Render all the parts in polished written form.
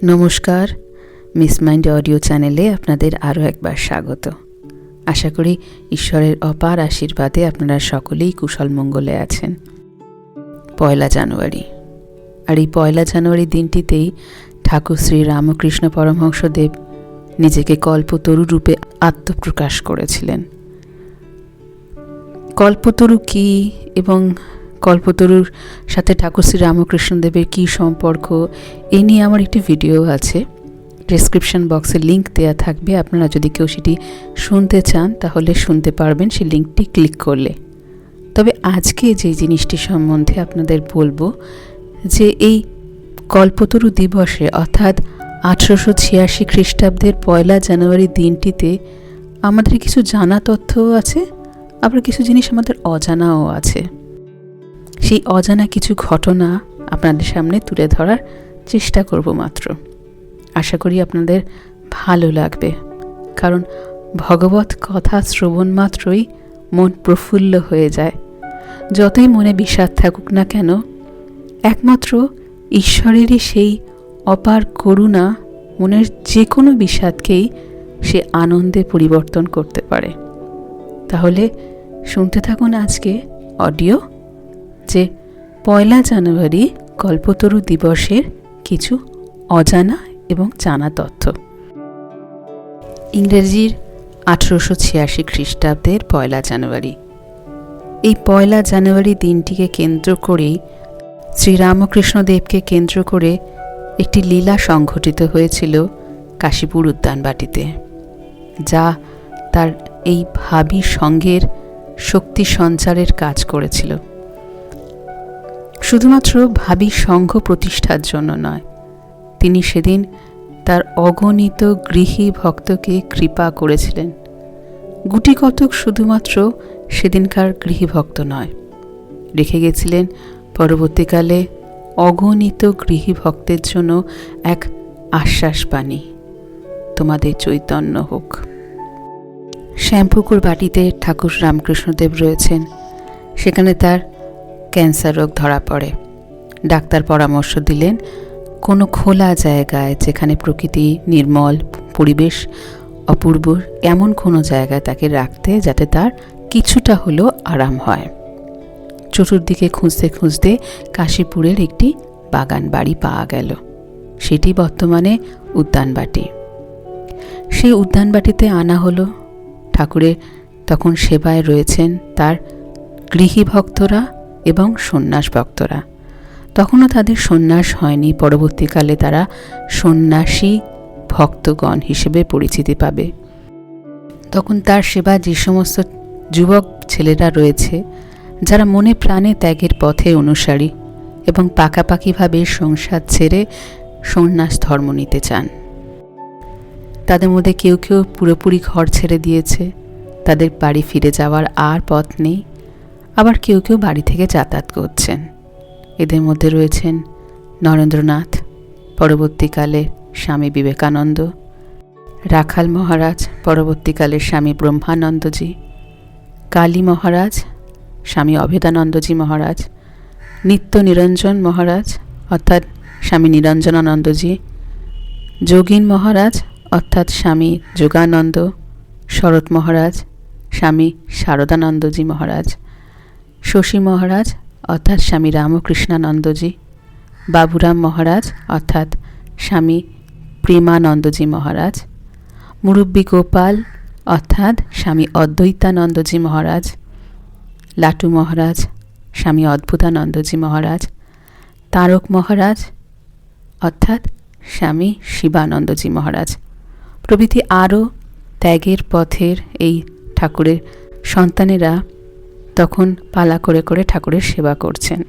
নমস্কার, miss mind audio চ্যানেলে আপনাদের আরও একবার স্বাগত। আশা করি ঈশ্বরের অপার আশীর্বাদে আপনারা সকলেই কুশল মঙ্গলে আছেন। 1 জানুয়ারি, আর এই 1 জানুয়ারি দিনটিতেই ঠাকুর শ্রী রামকৃষ্ণ পরমহংসদেব নিজেকে কল্পতরু রূপে আত্মপ্রকাশ করেছিলেন। কল্পতরু কী এবং কল্পতরুর সাথে ঠাকুর শ্রী রামকৃষ্ণদেবের কী সম্পর্ক, এ নিয়ে আমার একটি ভিডিও আছে, ডেসক্রিপশন বক্সে লিঙ্ক দেওয়া থাকবে। আপনারা যদি কেউ সেটি শুনতে চান তাহলে শুনতে পারবেন সেই লিঙ্কটি ক্লিক করলে। তবে আজকে যে জিনিসটি সম্বন্ধে আপনাদের বলবো যে এই কল্পতরু দিবসে অর্থাৎ 1886 খ্রিস্টাব্দের 1 জানুয়ারি দিনটিতে আমাদের কিছু জানা তথ্যও আছে, আবার কিছু জিনিস আমাদের অজানাও আছে। সেই অজানা কিছু ঘটনা আপনাদের সামনে তুলে ধরার চেষ্টা করব মাত্র। আশা করি আপনাদের ভালো লাগবে, কারণ ভগবত কথা শ্রবণ মাত্রই মন প্রফুল্ল হয়ে যায়। যতই মনে বিষাদ থাকুক না কেন, একমাত্র ঈশ্বরেরই সেই অপার করুণা মনের যে কোনো বিষাদকেই সে আনন্দে পরিবর্তন করতে পারে। তাহলে শুনতে থাকুন আজকে অডিও, যে 1 জানুয়ারি কল্পতরু দিবসের কিছু অজানা এবং জানা তথ্য। ইংরেজির 1886 খ্রিস্টাব্দের 1 জানুয়ারি। এই 1 জানুয়ারি দিনটিকে কেন্দ্র করেই শ্রীরামকৃষ্ণদেবকে কেন্দ্র করে একটি লীলা সংঘটিত হয়েছিল কাশীপুর উদ্যানবাটিতে, যা তার এই ভাবী সঙ্গের শক্তি সঞ্চারের কাজ করেছিল। শুধুমাত্র ভাবী সংঘ প্রতিষ্ঠার জন্য নয়, তিনি সেদিন তার অগণিত গৃহী ভক্তকে কৃপা করেছিলেন। গুটি কতক শুধুমাত্র সেদিনকার গৃহী ভক্ত নয়, রেখে গেছিলেন পরবর্তীকালে অগণিত গৃহী ভক্তের জন্য এক আশ্বাস বাণী, তোমাদের চৈতন্য হোক। শ্যামপুকুর বাটিতে ঠাকুর রামকৃষ্ণদেব রয়েছেন। সেখানে তার ক্যান্সার রোগ ধরা পড়ে। ডাক্তার পরামর্শ দিলেন কোনো খোলা জায়গায়, যেখানে প্রকৃতি নির্মল, পরিবেশ অপূর্ব, এমন কোনো জায়গায় তাকে রাখতে, যাতে তার কিছুটা হলেও আরাম হয়। চতুর্দিকে খুঁজতে খুঁজতে কাশীপুরের একটি বাগান বাড়ি পাওয়া গেল। সেটি বর্তমানে উদ্যানবাটি। সেই উদ্যানবাটিতে আনা হলো। ঠাকুরের তখন সেবায় রয়েছেন তার গৃহী ভক্তরা এবং সন্ন্যাস ভক্তরা। তখনও তাদের সন্ন্যাস হয়নি, পরবর্তীকালে তারা সন্ন্যাসী ভক্তগণ হিসেবে পরিচিতি পাবে। তখন তার সেবা যে সমস্ত যুবক ছেলেরা রয়েছে, যারা মনে প্রাণে ত্যাগের পথে অনুসারী এবং পাকাপাকিভাবে সংসার ছেড়ে সন্ন্যাস ধর্ম নিতে চান, তাদের মধ্যে কেউ কেউ পুরোপুরি ঘর ছেড়ে দিয়েছে, তাদের বাড়ি ফিরে যাওয়ার আর পথ নেই। আবার কেউ কেউ বাড়ি থেকে যাতায়াত করছেন। এদের মধ্যে রয়েছেন নরেন্দ্রনাথ, পরবর্তীকালে স্বামী বিবেকানন্দ, রাখাল মহারাজ, পরবর্তীকালে স্বামী ব্রহ্মানন্দজি, কালী মহারাজ, স্বামী অভেদানন্দজি মহারাজ, নিত্য নিরঞ্জন মহারাজ অর্থাৎ স্বামী নিরঞ্জনানন্দজি, যোগীন মহারাজ অর্থাৎ স্বামী যোগানন্দ, শরৎ মহারাজ, স্বামী শারদানন্দজি মহারাজ, শশী মহারাজ অর্থাৎ স্বামী রামকৃষ্ণানন্দজি, বাবুরাম মহারাজ অর্থাৎ স্বামী প্রেমানন্দজি মহারাজ, মুরব্বী গোপাল অর্থাৎ স্বামী অদ্বৈতানন্দজি মহারাজ, লাটু মহারাজ, স্বামী অদ্ভুতানন্দজি মহারাজ, তারক মহারাজ অর্থাৎ স্বামী শিবানন্দজি মহারাজ প্রভৃতি আরও ত্যাগের পথের এই ঠাকুরের সন্তানেরা তখন পালা করে করে ঠাকুরের সেবা করছেন।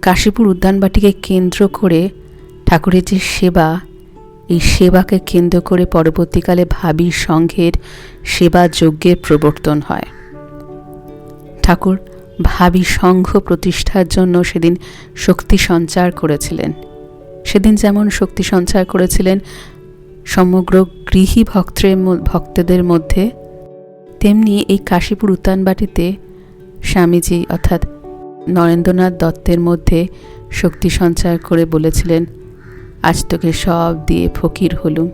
কাশীপুর উদ্যানবাটিকে কেন্দ্র করে ঠাকুরের যে সেবা, এই সেবাকে কেন্দ্র করে পরবর্তীকালে ভাবী সংঘের সেবা যজ্ঞের প্রবর্তন হয়। ঠাকুর ভাবী সংঘ প্রতিষ্ঠার জন্য সেদিন শক্তি সঞ্চার করেছিলেন। সেদিন যেমন শক্তি সঞ্চার করেছিলেন সমগ্র গৃহী ভক্তদের মধ্যে, তেমনি এই কাশীপুর উদ্যানবাটিতে স্বামীজি অর্থাৎ নরেন্দ্রনাথ দত্তের মধ্যে শক্তি সঞ্চার করে বলেছিলেন, আজ তোকে সব দিয়ে ফকির হলুম,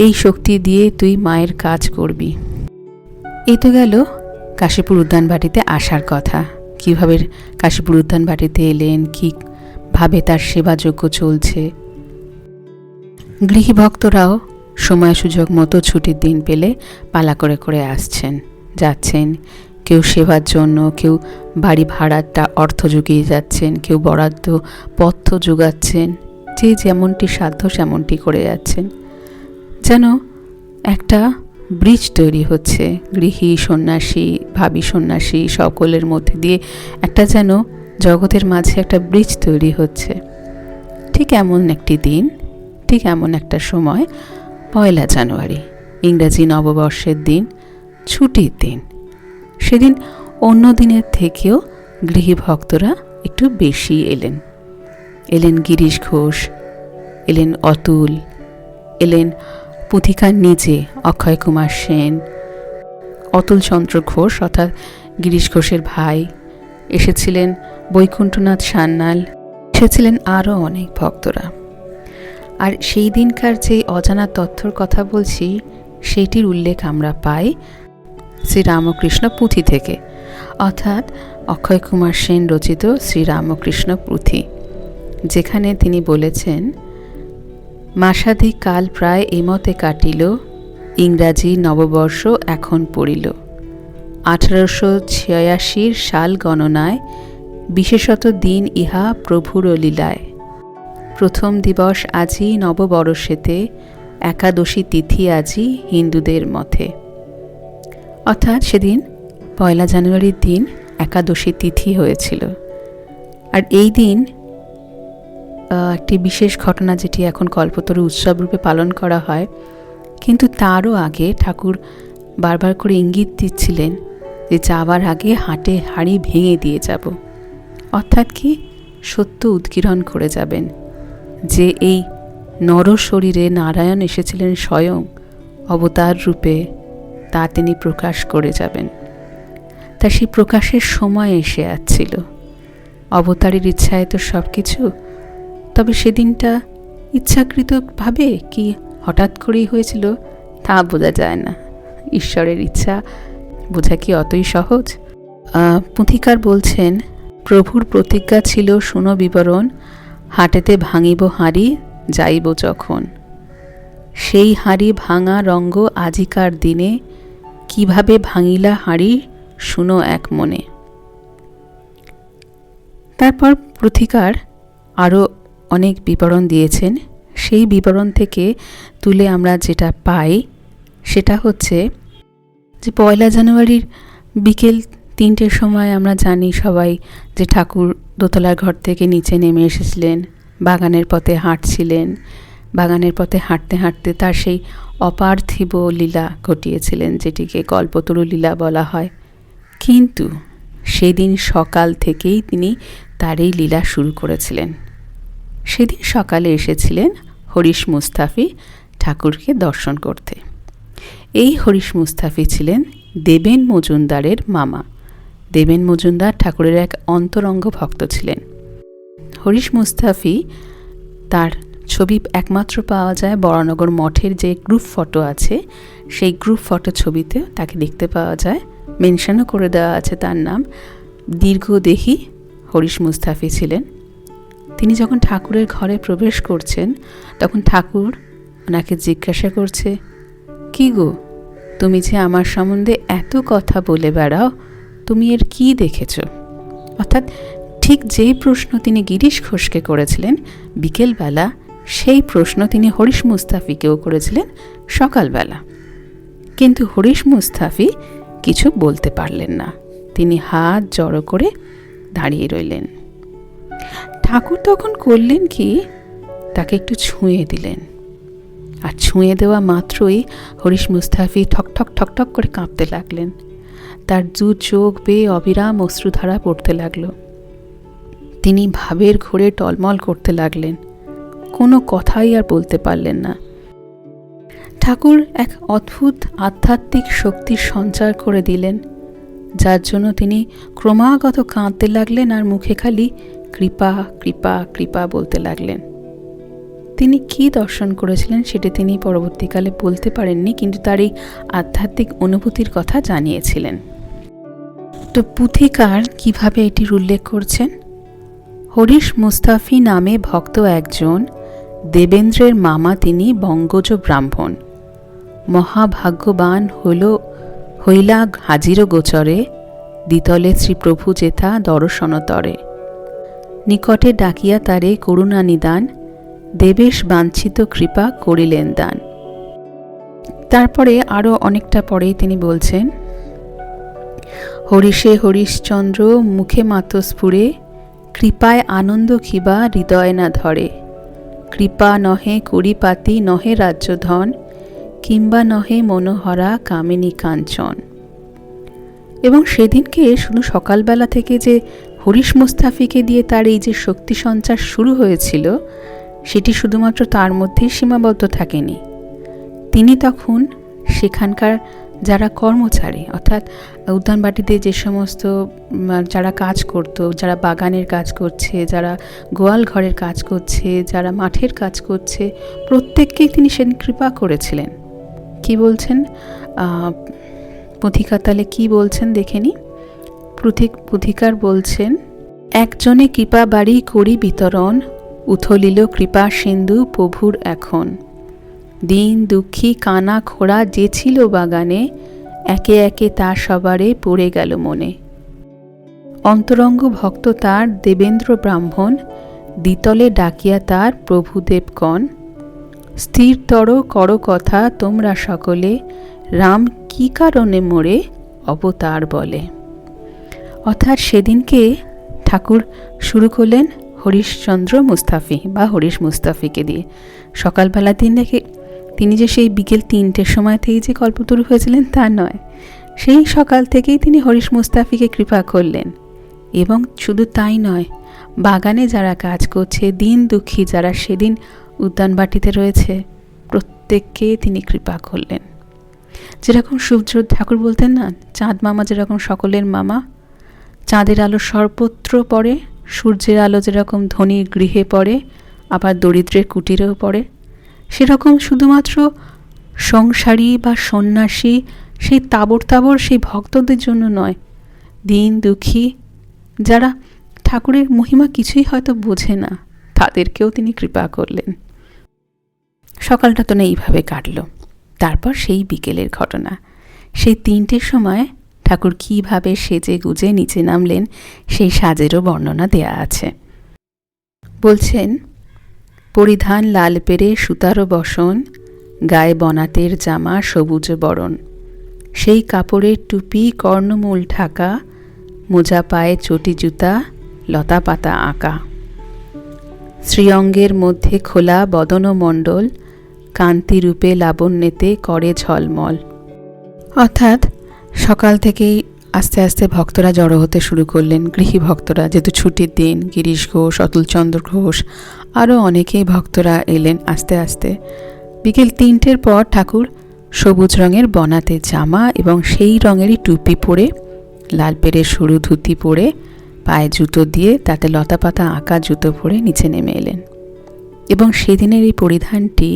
এই শক্তি দিয়ে তুই মায়ের কাজ করবি। এই তো গেল কাশীপুর উদ্যানবাটিতে আসার কথা। কীভাবে কাশীপুর উদ্যানবাটিতে এলেন, কীভাবে তার সেবাযজ্ঞ চলছে। গৃহী ভক্তরাও সময় সুযোগ মতো ছুটির দিন পেলে পালা করে করে আসছেন, যাচ্ছেন। কেউ সেবার জন্য, কেউ বাড়ি ভাড়াটা অর্থ জুগিয়ে যাচ্ছেন, কেউ বরাদ্দ পথ্য জোগাচ্ছেন, যে যেমনটি সাধ্য সেমনটি করে যাচ্ছেন। যেন একটা ব্রিজ তৈরি হচ্ছে গৃহী সন্ন্যাসী, ভাবী সন্ন্যাসী সকলের মধ্যে দিয়ে একটা যেন জগতের মাঝে একটা ব্রিজ তৈরি হচ্ছে। ঠিক এমন একটি দিন, ঠিক এমন একটা সময়, 1 জানুয়ারি, ইংরাজি নববর্ষের দিন, ছুটির দিন। সেদিন অন্য দিনের থেকেও গৃহী ভক্তরা একটু বেশি এলেন। এলেন গিরিশ ঘোষ, এলেন অতুল, এলেন পুথিকার নিজে অক্ষয় কুমার সেন, অতুল চন্দ্র ঘোষ অর্থাৎ গিরিশ ঘোষের ভাই, এসেছিলেন বৈকুণ্ঠনাথ সান্যাল, এসেছিলেন আরও অনেক ভক্তরা। আর সেই দিনকার যে অজানা তথ্যর কথা বলছি, সেইটির উল্লেখ আমরা পাই শ্রীরামকৃষ্ণ পুঁথি থেকে, অর্থাৎ অক্ষয় কুমার সেন রচিত শ্রীরামকৃষ্ণ পুঁথি, যেখানে তিনি বলেছেন, মাসাধিক কাল প্রায় এমতে কাটিল, ইংরাজি নববর্ষ এখন পড়িল। 1886 সাল গণনায় বিশেষত দিন ইহা প্রভুর লীলায়। প্রথম দিবস আজি নববর্ষেতে, একাদশী তিথি আজি হিন্দুদের মতে। অর্থাৎ সেদিন 1 জানুয়ারির দিন একাদশী তিথি হয়েছিল। আর এই দিন একটি বিশেষ ঘটনা, যেটি এখন কল্পতরু উৎসব রূপে পালন করা হয়, কিন্তু তারও আগে ঠাকুর বারবার করে ইঙ্গিত দিচ্ছিলেন যে যাবার আগে হাঁড়ি ভেঙে দিয়ে যাব। অর্থাৎ কি, সত্য উদ্গীরণ করে যাবেন যে এই নর শরীরে নারায়ণ এসেছিলেন স্বয়ং অবতার রূপে, তা তিনি প্রকাশ করে যাবেন। তা সেই প্রকাশের সময় এসে যাচ্ছিল। অবতারের ইচ্ছায় তো সব কিছু, তবে সেদিনটা ইচ্ছাকৃতভাবে কি হঠাৎ করেই হয়েছিল তা বোঝা যায় না। ঈশ্বরের ইচ্ছা বোঝা কি অতই সহজ? পুঁথিকার বলছেন, প্রভুর প্রতিজ্ঞা ছিল শুনো বিবরণ, হাটেতে ভাঙিব হাঁড়ি যাইব যখন। সেই হাঁড়ি ভাঙা রঙ্গ আজিকার দিনে, কিভাবে ভাঙিলা হাঁড়ি শুনো এক মনে। তারপর পুথিকার আরও অনেক বিবরণ দিয়েছেন। সেই বিবরণ থেকে তুলে আমরা যেটা পাই সেটা হচ্ছে যে 1 জানুয়ারির বিকেল 3টের সময় আমরা জানি সবাই যে ঠাকুর দোতলার ঘর থেকে নিচে নেমে এসেছিলেন, বাগানের পথে হাঁটছিলেন। বাগানের পথে হাঁটতে হাঁটতে তার সেই অপার্থিব লীলা ঘটিয়েছিলেন, যেটিকে কল্পতরু লীলা বলা হয়। কিন্তু সেদিন সকাল থেকেই তিনি তার এই লীলা শুরু করেছিলেন। সেদিন সকালে এসেছিলেন হরিশ মুস্তাফি ঠাকুরকে দর্শন করতে। এই হরিশ মুস্তাফি ছিলেন দেবেন মজুমদারের মামা। দেবেন মজুমদার ঠাকুরের এক অন্তরঙ্গ ভক্ত ছিলেন। হরিশ মুস্তাফি, তার ছবি একমাত্র পাওয়া যায় বরানগর মঠের যে গ্রুপ ফটো আছে, সেই গ্রুপ ফটো ছবিতে তাকে দেখতে পাওয়া যায়। মেনশনও করে দেওয়া আছে তার নাম। দীর্ঘদেহী হরিশ মুস্তাফি ছিলেন। তিনি যখন ঠাকুরের ঘরে প্রবেশ করছেন, তখন ঠাকুর ওনাকে জিজ্ঞাসা করছে, কি গো, তুমি যে আমার সম্বন্ধে এত কথা বলে বেড়াও, তুমি এর কি দেখেছ? অর্থাৎ ঠিক যেই প্রশ্ন তিনি গিরিশ ঘোষকে করেছিলেন বিকেলবেলা, সেই প্রশ্ন তিনি হরিশ মুস্তাফিকেও করেছিলেন সকালবেলা। কিন্তু হরিশ মুস্তাফি কিছু বলতে পারলেন না। তিনি হাত জড়ো করে দাঁড়িয়ে রইলেন। ঠাকুর তখন করলেন কি, তাকে একটু ছুঁয়ে দিলেন। আর ছুঁয়ে দেওয়া মাত্রই হরিশ মুস্তাফি ঠকঠক ঠকঠক করে কাঁপতে লাগলেন। তার দু চোখ বেয়ে অবিরাম অশ্রুধারা পড়তে লাগলো। তিনি ভাবের ঘোরে টলমল করতে লাগলেন। কোনো কথাই আর বলতে পারলেন না। ঠাকুর এক অদ্ভুত আধ্যাত্মিক শক্তির সঞ্চার করে দিলেন, যার জন্য তিনি ক্রমাগত কাঁদতে লাগলেন আর মুখে খালি কৃপা কৃপা কৃপা বলতে লাগলেন। তিনি কি দর্শন করেছিলেন সেটা তিনি পরবর্তীকালে বলতে পারেননি, কিন্তু তার এই আধ্যাত্মিক অনুভূতির কথা জানিয়েছিলেন। তো পুথিকার কিভাবে এটির উল্লেখ করছেন? হরিশ মুস্তাফি নামে ভক্ত একজন, দেবেন্দ্রের মামা, তিনি বঙ্গজ ব্রাহ্মণ। মহাভাগ্যবান হইলা হাজির গোচরে, দ্বিতলে শ্রীপ্রভু যেথা দর্শনতরে। নিকটে ডাকিয়া তারে করুণা নিদান, দেবেশ বাঞ্ছিত কৃপা করিলেন দান। তারপরে আরও অনেকটা পরেই তিনি বলছেন, হরিষে হরিশ্চন্দ্র মুখে মাতস্ফুরে, কৃপায় আনন্দ খিবা হৃদয় না ধরে। কৃপা নহে করিপাতি নহে রাজ্যধন, কিংবা নহে মনোহরা কামিনী কাঞ্চন। এবং সেদিনকে শুধু সকালবেলা থেকে যে হরিশ মুস্তাফিকে দিয়ে তার এই যে শক্তি সঞ্চার শুরু হয়েছিল, সেটি শুধুমাত্র তার মধ্যেই সীমাবদ্ধ থাকেনি। তিনি তখন সেখানকার যারা কর্মচারী, অর্থাৎ উদ্যানবাটিতে যে সমস্ত যারা কাজ করত, যারা বাগানের কাজ করছে, যারা গোয়াল ঘরের কাজ করছে, যারা মাঠের কাজ করছে, প্রত্যেককেই তিনি সেদিন কৃপা করেছিলেন। কি বলছেন পুথিকা? তাহলে কি বলছেন দেখে নি। পুথিকার বলছেন, একজনে কৃপা বাড়ি করি বিতরণ, উথলিল কৃপা সিন্ধু প্রভুর এখন। দিন দুঃখী কানা খোড়া যে ছিল বাগানে, একে একে তা সবারে পড়ে গেল মনে। অন্তরঙ্গ ভক্ত তার দেবেন্দ্র ব্রাহ্মণ, দ্বিতলে ডাকিয়া তার প্রভুদেবগণ। স্থিরতর কর কথা তোমরা সকলে, রাম কি কারণে মোরে অবতার বলে। অর্থাৎ সেদিনকে ঠাকুর শুরু করলেন হরিশচন্দ্র মুস্তাফি বা হরিশ মুস্তাফিকে দিয়ে। সকালবেলা তিনি যে সেই বিকেল 3টের সময় থেকেই যে কল্পতরু হয়েছিলেন তা নয়, সেই সকাল থেকেই তিনি হরিশ মুস্তাফিকে কৃপা করলেন। এবং শুধু তাই নয়, বাগানে যারা কাজ করছে, দিন দুঃখী যারা সেদিন উদ্যানবাটিতে রয়েছে, প্রত্যেককে তিনি কৃপা করলেন। যেরকম সূর্য ঠাকুর বলতেন না, চাঁদ মামা যেরকম সকলের মামা, চাঁদের আলো সর্বত্র পড়ে, সূর্যের আলো যেরকম ধনীর গৃহে পড়ে, আবার দরিদ্রের কুটিরেও পড়ে, সেরকম শুধুমাত্র সংসারী বা সন্ন্যাসী সেই তাবর সেই ভক্তদের জন্য নয়, দিন দুঃখী যারা ঠাকুরের মহিমা কিছুই হয়তো বোঝে না, তাদেরকেও তিনি কৃপা করলেন। সকালটা তো না এইভাবে কাটল। তারপর সেই বিকেলের ঘটনা, সেই 3টের সময় ঠাকুর কীভাবে সেজে গুজে নিচে নামলেন, সেই সাজেরও বর্ণনা দেয়া আছে। বলছেন, পরিধান লাল পেরে সুতারো বসন, গায়ে বনাতের জামা সবুজ বরণ। সেই কাপড়ের টুপি কর্ণমূল ঢাকা, মোজা পায়ে চটি জুতা লতা পাতা আঁকা। শ্রীঅঙ্গের মধ্যে খোলা বদনমণ্ডল, কান্তিরূপে লাবণ্যেতে করে ঝলমল। অর্থাৎ সকাল থেকেই আস্তে আস্তে ভক্তরা জড়ো হতে শুরু করলেন, গৃহী ভক্তরা, যেহেতু ছুটির দিন। গিরিশ ঘোষ, অতুলচন্দ্র ঘোষ, আরও অনেকেই ভক্তরা এলেন আস্তে আস্তে। বিকেল 3টের পর ঠাকুর সবুজ রঙের বনাতে জামা এবং সেই রঙেরই টুপি পরে, লাল পেরে সরু ধুতি পরে, পায়ে জুতো দিয়ে তাতে লতা পাতা আঁকা জুতো পরে নিচে নেমে এলেন। এবং সেদিনের এই পরিধানটি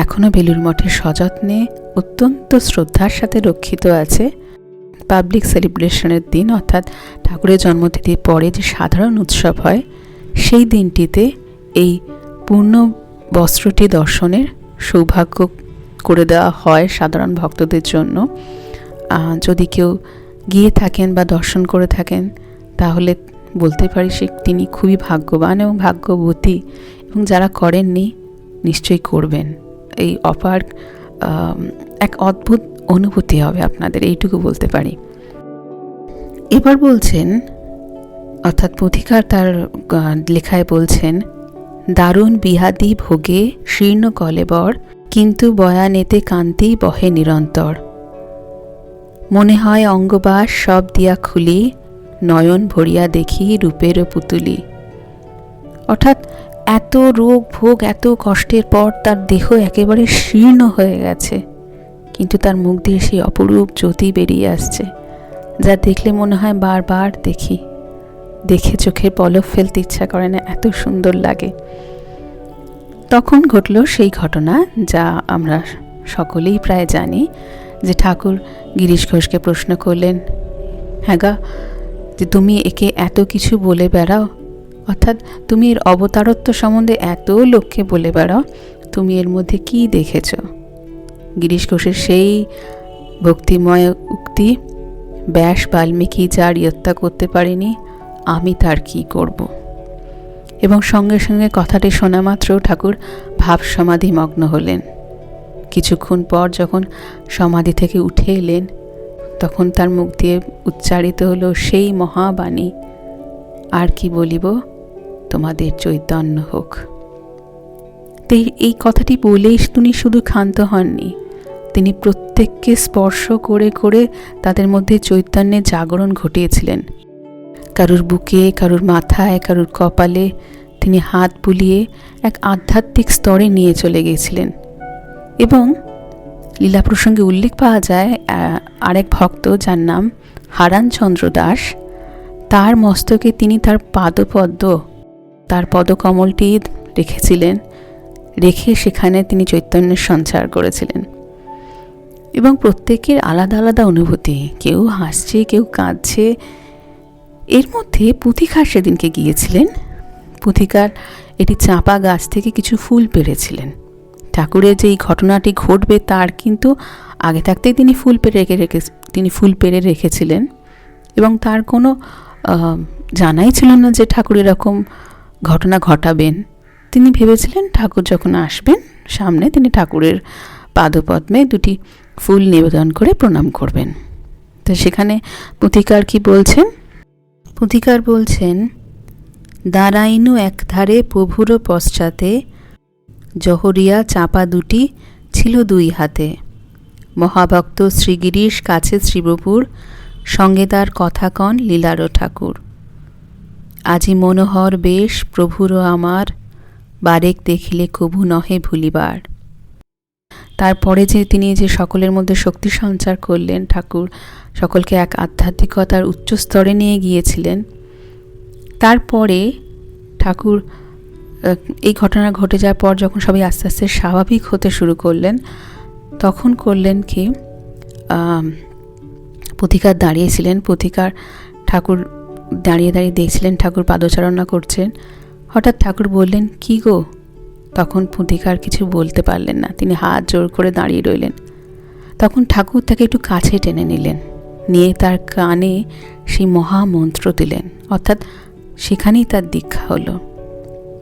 এখনও বেলুড় মঠের সযত্নে অত্যন্ত শ্রদ্ধার সাথে রক্ষিত আছে। পাবলিক সেলিব্রেশনের দিন, অর্থাৎ ঠাকুরের জন্মতিথির পরে যে সাধারণ উৎসব হয়, সেই দিনটিতে এই পূর্ণ বস্ত্রটি দর্শনের সৌভাগ্য করে দেওয়া হয় সাধারণ ভক্তদের জন্য। যদি কেউ গিয়ে থাকেন বা দর্শন করে থাকেন, তাহলে বলতে পারি তিনি খুবই ভাগ্যবান এবং ভাগ্যবতী, এবং যারা করেননি নিশ্চয়ই করবেন। এই অপার এক অদ্ভুত অনুভূতি হবে আপনাদের, এইটুকু বলতে পারি। এবার বলছেন, অর্থাৎ পুথিকার তার লেখায় বলছেন, দারুণ বিহাদি ভোগে শীর্ণ কলেবর, কিন্তু বয়ানেতে কান্তি বহে নিরন্তর। মনে হয় অঙ্গবাস সব দিয়া খুলি, নয়ন ভরিয়া দেখি রূপের পুতুলি। অর্থাৎ এত রোগ ভোগ, এত কষ্টের পর তার দেহ একেবারে শীর্ণ হয়ে গেছে, কিন্তু তার মুখ দিয়ে সেই অপরূপ জ্যোতি বেরিয়ে আসছে, যা দেখলে মনে হয় বারবার দেখে চোখের পলক ফেলতে ইচ্ছা করে না, এত সুন্দর লাগে। তখন ঘটল সেই ঘটনা যা আমরা সকলেই প্রায় জানি, যে ঠাকুর গিরিশ ঘোষকে প্রশ্ন করলেন, হ্যাঁ গা, যে তুমি একে এত কিছু বলে বেড়াও, অর্থাৎ তুমি এর অবতারত্ব সম্বন্ধে এত লোককে বলে বেড়াও, তুমি এর মধ্যে কি দেখেছ? গিরিশ ঘোষের সেই ভক্তিময় উক্তি, ব্যাস বাল্মীকি যার ইয়ত্তা করতে পারেনি, আমি তার কি করব? এবং সঙ্গে সঙ্গে কথাটি শোনা মাত্র ঠাকুর ভাব সমাধিমগ্ন হলেন। কিছুক্ষণ পর যখন সমাধি থেকে উঠে এলেন, তখন তার মুখ দিয়ে উচ্চারিত হলো সেই মহাবাণী, আর কি বলিব, তোমাদের চৈতন্য হোক। তো এই কথাটি বলেই তিনি শুধু ক্ষান্ত হননি, তিনি প্রত্যেককে স্পর্শ করে করে তাদের মধ্যে চৈতন্যের জাগরণ ঘটিয়েছিলেন। কারুর বুকে, কারুর মাথায়, কারুর কপালে তিনি হাত বুলিয়ে এক আধ্যাত্মিক স্তরে নিয়ে চলে গিয়েছিলেন। এবং লীলা প্রসঙ্গে উল্লেখ পাওয়া যায় আরেক ভক্ত যার নাম হারানচন্দ্র দাস, তার মস্তকে তিনি তার পাদপদ্ম, তার পদকমলটি রেখেছিলেন, রেখে সেখানে তিনি চৈতন্যের সঞ্চার করেছিলেন। এবং প্রত্যেকের আলাদা আলাদা অনুভূতি, কেউ হাসছে, কেউ কাঁদছে। এর মধ্যে পুথিকার সেদিনকে গিয়েছিলেন। পুথিকার এটি চাঁপা গাছ থেকে কিছু ফুল পেড়েছিলেন। ঠাকুরের যে এই ঘটনাটি ঘটবে তার কিন্তু আগে থাকতেই তিনি ফুল পেড়ে রেখেছিলেন, এবং তার কোনো জানাই ছিল না যে ঠাকুর এরকম ঘটনা ঘটাবেন। তিনি ভেবেছিলেন ঠাকুর যখন আসবেন সামনে, তিনি ঠাকুরের পাদপদ্মে দুটি ফুল নিবেদন করে প্রণাম করবেন। তো সেখানে পুথিকার কি বলছেন? পুথিকার বলছেন, দাঁড়াইনু একধারে প্রভুর পশ্চাতে, জহরিয়া চাপা দুটি ছিল দুই হাতে। মহাভক্ত শ্রীগিরিশ কাছে শ্রীপ্রভুর, সঙ্গে তার কথা কন লীলারও ঠাকুর। আজি মনোহর বেশ প্রভুরও আমার, বারেক দেখিলে কভু নহে ভুলিবার। তারপরে যে তিনি যে সকলের মধ্যে শক্তি সঞ্চার করলেন, ঠাকুর সকলকে এক আধ্যাত্মিকতার উচ্চ স্তরে নিয়ে গিয়েছিলেন। তারপরে ঠাকুর এই ঘটনা ঘটে যাওয়ার পর যখন সবাই আস্তে আস্তে স্বাভাবিক হতে শুরু করলেন, তখন করলেন কি, পুথিকার দাঁড়িয়েছিলেন। পুথিকার ঠাকুর দাঁড়িয়ে দাঁড়িয়ে দেখছিলেন ঠাকুর পাদচারণা করছেন। হঠাৎ ঠাকুর বললেন, কি গো? তখন পুথিকার কিছু বলতে পারলেন না, তিনি হাত জোর করে দাঁড়িয়ে রইলেন। তখন ঠাকুর তাকে একটু কাছে টেনে নিলেন, নিয়ে তার কানে সেই মহামন্ত্র দিলেন, অর্থাৎ সেখানেই তার দীক্ষা হলো।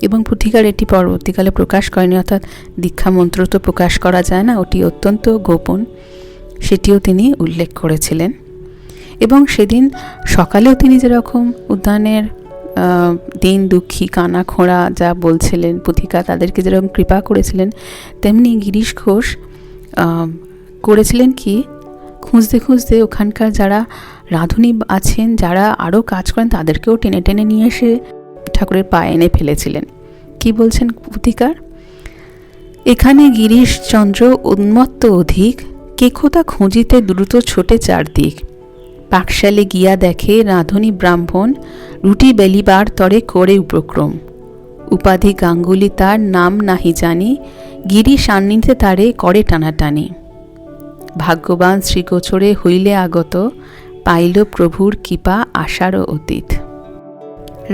এবং পুথিকার এটি পরবর্তীকালে প্রকাশ করেনি, অর্থাৎ দীক্ষা মন্ত্র তো প্রকাশ করা যায় না, ওটি অত্যন্ত গোপন, সেটিও তিনি উল্লেখ করেছিলেন। এবং সেদিন সকালেও তিনি যেরকম উদ্যানের দিন দুঃখী কানা খোঁড়া যা বলছিলেন পুথিকা, তাদেরকে যেরকম কৃপা করেছিলেন, তেমনি গিরিশ ঘোষ করেছিলেন কি, খুঁজতে খুঁজতে ওখানকার যারা রাঁধুনি আছেন, যারা আরও কাজ করেন, তাদেরকেও টেনে টেনে নিয়ে এসে ঠাকুরের পায়ে এনে ফেলেছিলেন। কি বলছেন পুথিকার? এখানে গিরিশচন্দ্র উন্মত্ত অধিক, কেকোতা খুঁজিতে দ্রুত ছোটে চারদিক। পাকশালে গিয়া দেখে রাঁধুনি ব্রাহ্মণ, রুটি বেলিবার তরে করে উপক্রম। উপাধি গাঙ্গুলি তার, নাম নাহি জানি, গিরি সান্নিধ্যে তারে করে টানাটানি। ভাগ্যবান শ্রীগোচরে হইলে আগত, পাইল প্রভুর কৃপা আশারও অতীত।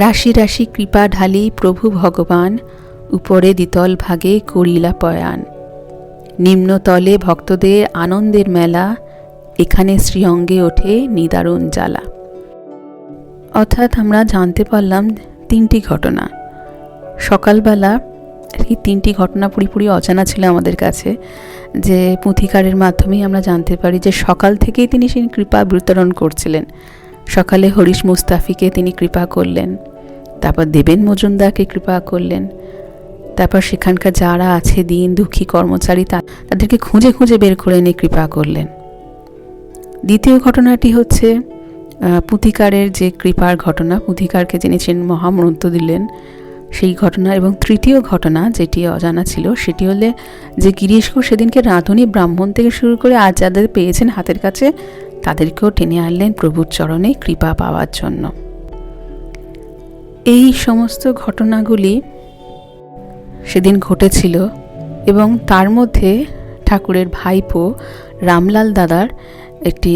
রাশি রাশি কৃপা ঢালি প্রভু ভগবান, উপরে দ্বিতল ভাগে করিলা পয়ান। নিম্নতলে ভক্তদের আনন্দের মেলা, এখানে শ্রীঅঙ্গে ওঠে নিদারুণ জ্বালা। অর্থাৎ আমরা জানতে পারলাম তিনটি ঘটনা। সকালবেলা এই তিনটি ঘটনা পুরোপুরি অজানা ছিল আমাদের কাছে, যে পুথিকারের মাধ্যমেই আমরা জানতে পারি যে সকাল থেকেই তিনি সেই কৃপা বিতরণ করছিলেন। সকালে হরিশ মুস্তাফিকে তিনি কৃপা করলেন, তারপর দেবেন মজুমদারকে কৃপা করলেন, তারপর সেখানকার যারা আছে দিন দুঃখী কর্মচারী তাদেরকে খুঁজে খুঁজে বের করে এনে কৃপা করলেন। দ্বিতীয় ঘটনাটি হচ্ছে পুথিকারের যে কৃপার ঘটনা, পুথিকারকে যিনি মহামন্ত্র দিলেন সেই ঘটনা। এবং তৃতীয় ঘটনা যেটি অজানা ছিল, সেটি হলে যে গিরিশ ঘোষ সেদিনকে রাঁধুনি ব্রাহ্মণ থেকে শুরু করে আজ যাদের পেয়েছেন হাতের কাছে, তাদেরকেও টেনে আনলেন প্রভুর চরণে কৃপা পাওয়ার জন্য। এই সমস্ত ঘটনাগুলি সেদিন ঘটেছিল, এবং তার মধ্যে ঠাকুরের ভাইপো রামলাল দাদার একটি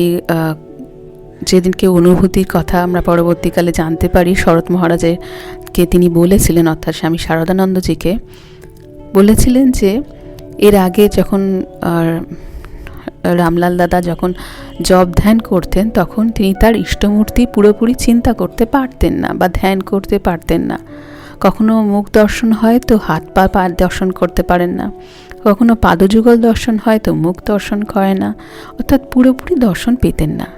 যেদিনকে অনুভূতির কথা আমরা পরবর্তীকালে জানতে পারি, শরৎ মহারাজকে তিনি বলেছিলেন, অর্থাৎ স্বামী শারদানন্দজিকে বলেছিলেন যে এর আগে যখন রামলাল দাদা যখন জপ ধ্যান করতেন তখন তিনি তার ইষ্টমূর্তি পুরোপুরি চিন্তা করতে পারতেন না বা ধ্যান করতে পারতেন না। কখনো মুখ দর্শন হয় তো হাত পা দর্শন করতে পারেন না, কখনো পাদযুগল দর্শন হয় তো মুখ দর্শন করে না, অর্থাৎ পুরোপুরি দর্শন পেতেন না।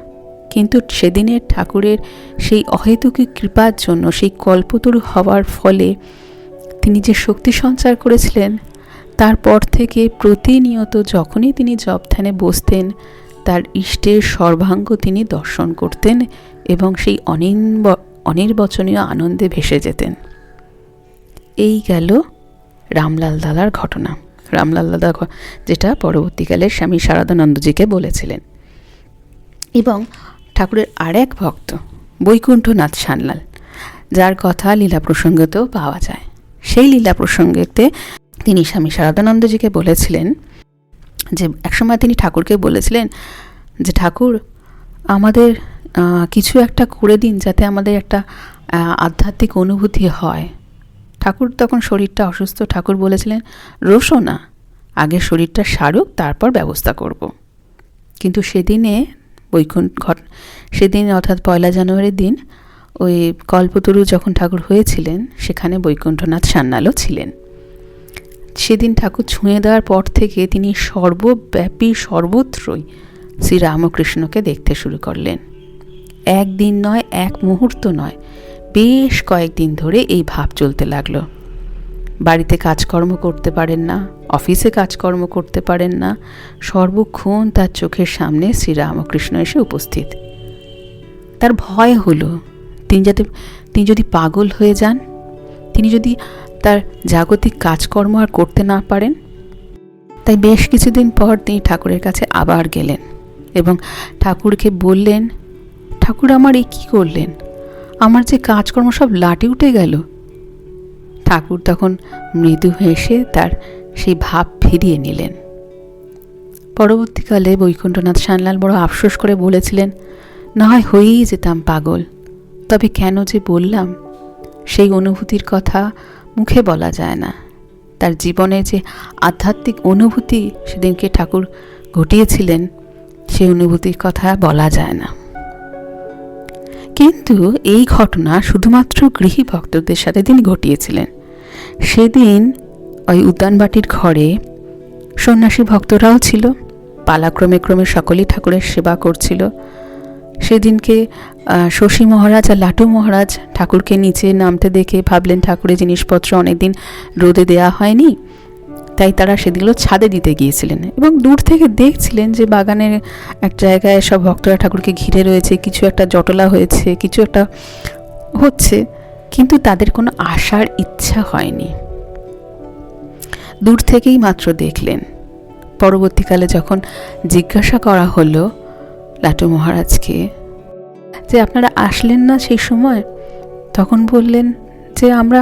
কিন্তু সেদিনের ঠাকুরের সেই অহেতুকী কৃপার জন্য, সেই কল্পতরু হওয়ার ফলে তিনি যে শক্তি সঞ্চার করেছিলেন, তারপর থেকে প্রতিনিয়ত যখনই তিনি জপ ধ্যানে বসতেন তার ইষ্টের সর্বাঙ্গ তিনি দর্শন করতেন এবং সেই অনির্বচনীয় আনন্দে ভেসে যেতেন। এই গেল রামলাল দাদার ঘটনা। রামলাল দাদা যেটা পরবর্তীকালে স্বামী শারদানন্দজিকে বলেছিলেন। এবং ঠাকুরের আরেক ভক্ত বৈকুণ্ঠনাথ সান্যাল, যার কথা লীলা প্রসঙ্গতেও পাওয়া যায়। সেই লীলা প্রসঙ্গেতে তিনি স্বামী শারদানন্দজিকে বলেছিলেন যে একসময় তিনি ঠাকুরকে বলেছিলেন যে ঠাকুর, আমাদের কিছু একটা করে দিন যাতে আমাদের একটা আধ্যাত্মিক অনুভূতি হয়। ঠাকুর তখন শরীরটা অসুস্থ। ঠাকুর বলেছিলেন, রোসো না, আগে শরীরটা সারুক, তারপর ব্যবস্থা করব। কিন্তু সেদিনে সেদিন অর্থাৎ 1 জানুয়ারির দিন ওই কল্পতরু যখন ঠাকুর হয়েছিলেন সেখানে বৈকুণ্ঠনাথ সান্যালও ছিলেন। সেদিন ঠাকুর ছুঁয়ে দেওয়ার পর থেকে তিনি সর্বব্যাপী সর্বত্রই শ্রীরামকৃষ্ণকে দেখতে শুরু করলেন। একদিন নয়, এক মুহূর্ত নয়, বেশ কয়েকদিন ধরে এই ভাব চলতে লাগলো। বাড়িতে কাজকর্ম করতে পারেন না, অফিসে কাজকর্ম করতে পারেন না, সর্বক্ষণ তার চোখের সামনে শ্রীরামকৃষ্ণ এসে উপস্থিত। তার ভয় হলো তিনি যদি পাগল হয়ে যান, তিনি যদি তার জাগতিক কাজকর্ম আর করতে না পারেন। তাই বেশ কিছুদিন পর তিনি ঠাকুরের কাছে আবার গেলেন এবং ঠাকুরকে বললেন, ঠাকুর আমার এই কী করলেন, আমার যে কাজকর্ম সব লাটে উঠে গেল। ঠাকুর তখন মৃদু হেসে তার সেই ভাব ফিরিয়ে নিলেন। পরবর্তীকালে বৈকুণ্ঠনাথ সান্যাল বড় আফসোস করে বলেছিলেন, না হয় হয়েই যেতাম পাগল, তবে কেন যে বললাম সেই অনুভূতির কথা মুখে বলা যায় না। তার জীবনে যে আধ্যাত্মিক অনুভূতি সেদিনকে ঠাকুর ঘটিয়েছিলেন সেই অনুভূতির কথা বলা যায় না। কিন্তু এই ঘটনা শুধুমাত্র গৃহী ভক্তদের সাথে তিনি ঘটিয়েছিলেন। সেদিন ওই উদ্যানবাটির ঘরে সন্ন্যাসী ভক্তরাও ছিল, পালাক্রমে ক্রমে সকলেই ঠাকুরের সেবা করছিল। সেদিনকে শশী মহারাজ আর লাটু মহারাজ ঠাকুরকে নিচে নামতে দেখে ভাবলেন ঠাকুরের জিনিসপত্র অনেকদিন রোদে দেয়া হয়নি, তাই তারা সেদিনগুলো ছাদে দিতে গিয়েছিলেন এবং দূর থেকে দেখছিলেন যে বাগানের এক জায়গায় সব ভক্তরা ঠাকুরকে ঘিরে রয়েছে, কিছু একটা জটলা হয়েছে, কিছু একটা হচ্ছে, কিন্তু তাদের কোনো আসার ইচ্ছা হয়নি। দূর থেকেই মাত্র দেখলেন। পরবর্তীকালে যখন জিজ্ঞাসা করা হলো লাটু মহারাজকে যে আপনারা আসলেন না সেই সময়, তখন বললেন যে আমরা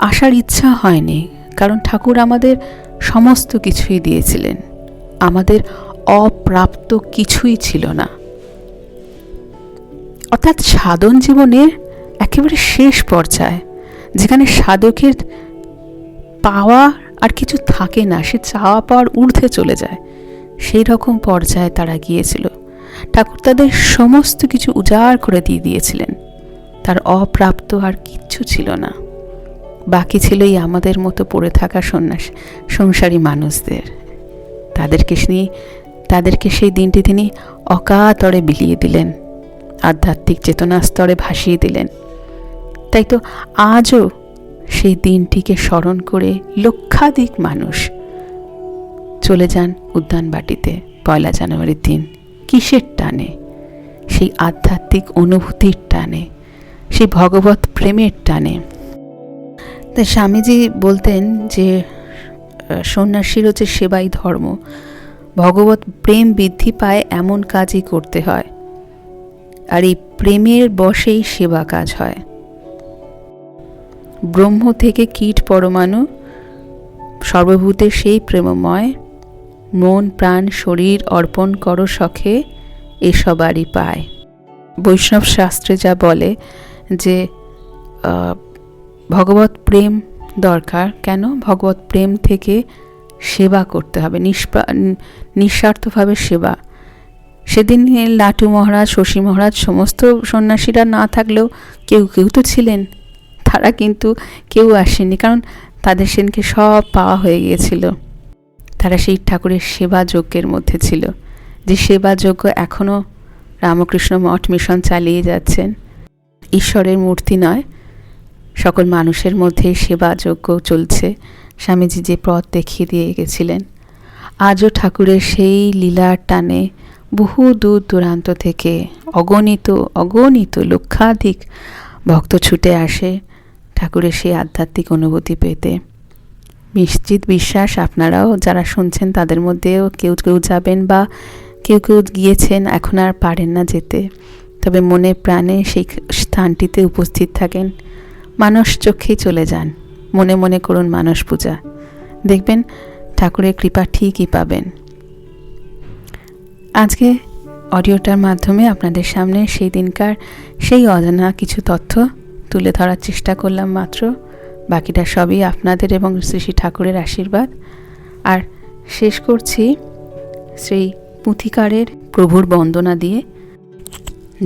আসার ইচ্ছা হয়নি, কারণ ঠাকুর আমাদের সমস্ত কিছুই দিয়েছিলেন, আমাদের অপ্রাপ্ত কিছুই ছিল না। অর্থাৎ সাধন জীবনের একেবারে শেষ পর্যায়ে, যেখানে সাধকের পাওয়া আর কিছু থাকে না, সে চাওয়া পাওয়ার ঊর্ধ্বে চলে যায়, সেই রকম পর্যায়ে তারা গিয়েছিল। ঠাকুর তাদের সমস্ত কিছু উজাড় করে দিয়ে দিয়েছিলেন, তার অপ্রাপ্ত আর কিচ্ছু ছিল না। বাকি ছিল এই আমাদের মতো পড়ে থাকা সংসারী মানুষদের। তাদেরকে সেই দিনটি তিনি অকাতরে বিলিয়ে দিলেন, আধ্যাত্মিক চেতনা স্তরে ভাসিয়ে দিলেন। তাই তো আজও সেই দিনটিকে স্মরণ করে লক্ষাধিক মানুষ চলে যান উদ্যানবাটিতে 1 জানুয়ারির দিন। কিসের টানে? সেই আধ্যাত্মিক অনুভূতির টানে, সেই ভগবত প্রেমের টানে। তাই স্বামীজি বলতেন যে সন্ন্যাসীর হচ্ছে সেবাই ধর্ম, ভগবত প্রেম বৃদ্ধি পায় এমন কাজই করতে হয়, আর এই প্রেমের বশেই সেবা কাজ হয়। ব্রহ্ম থেকে কীট পরমাণু সর্বভূতে সেই প্রেমময়, মন প্রাণ শরীর অর্পণ করো সখে, এসবারই পায়। বৈষ্ণব শাস্ত্রে যা বলে যে ভগবত প্রেম দরকার। কেন? ভগবত প্রেম থেকে সেবা করতে হবে, নিঃস্বার্থভাবে সেবা। সেদিন লাটু মহারাজ, শশী মহারাজ, সমস্ত সন্ন্যাসীরা না থাকলেও কেউ কেউ তো ছিলেন, তারা কিন্তু কেউ আসেনি, কারণ তাদের সেদিনকে সব পাওয়া হয়ে গিয়েছিল। তারা সেই ঠাকুরের সেবা যজ্ঞের মধ্যে ছিল, যে সেবা যজ্ঞ এখনও রামকৃষ্ণ মঠ মিশন চালিয়ে যাচ্ছেন। ঈশ্বরের মূর্তি নয়, সকল মানুষের মধ্যে সেবা যজ্ঞ চলছে। স্বামীজি যে পথ দেখিয়ে দিয়ে গেছিলেন, আজও ঠাকুরের সেই লীলার টানে বহু দূর দূরান্ত থেকে অগণিত লক্ষাধিক ভক্ত ছুটে আসে ঠাকুরের সেই আধ্যাত্মিক অনুভূতি পেতে। নিশ্চিত বিশ্বাস আপনারাও যারা শুনছেন তাদের মধ্যেও কেউ কেউ যাবেন বা কেউ কেউ গিয়েছেন, এখন আর পারেন না যেতে, তবে মনে প্রাণে সেই স্থানটিতে উপস্থিত থাকেন। মানস চোখেই চলে যান, মনে মনে করুন মানস পূজা, দেখবেন ঠাকুরের কৃপা ঠিকই পাবেন। আজকে অডিওটার মাধ্যমে আপনাদের সামনে সেই দিনকার সেই অজানা কিছু তথ্য তুলে ধরার চেষ্টা করলাম মাত্র। বাকিটা সবই আপনাদের এবং শ্রী শ্রী ঠাকুরের আশীর্বাদ। আর শেষ করছি শ্রী পুঁথিকারের প্রভুর বন্দনা দিয়ে।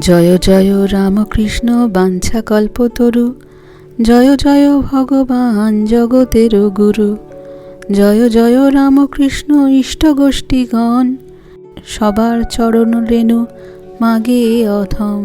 জয় জয় রামকৃষ্ণ বাঞ্ছা কল্পতরু, জয় জয় ভগবান জগতের গুরু, জয় জয় রামকৃষ্ণ ইষ্টগোষ্ঠীগণ, সবার চরণ রেণু মাগে অধম।